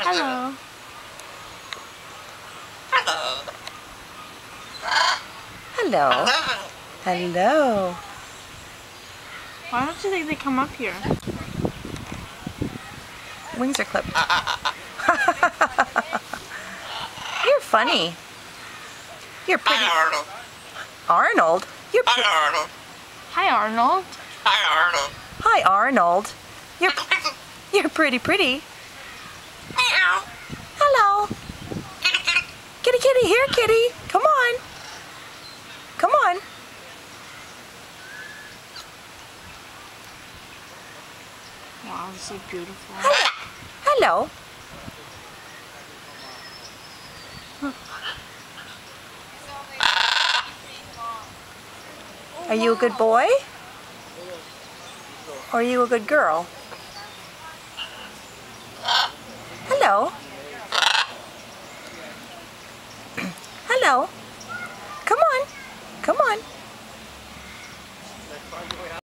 Hello. Hello. Hello. Why don't you think they come up here? Wings are clipped. You're funny. You're pretty. Hi, Arnold. Arnold? You're Hi, Arnold. Hi, Arnold. Hi, Arnold. Hi, Arnold. You're pretty. Meow. Hello. Kitty, kitty, here, kitty. Come on. Come on. Wow, this is beautiful. Hello. Are you a good boy? Or are you a good girl? Hello. Hello. Come on. Come on.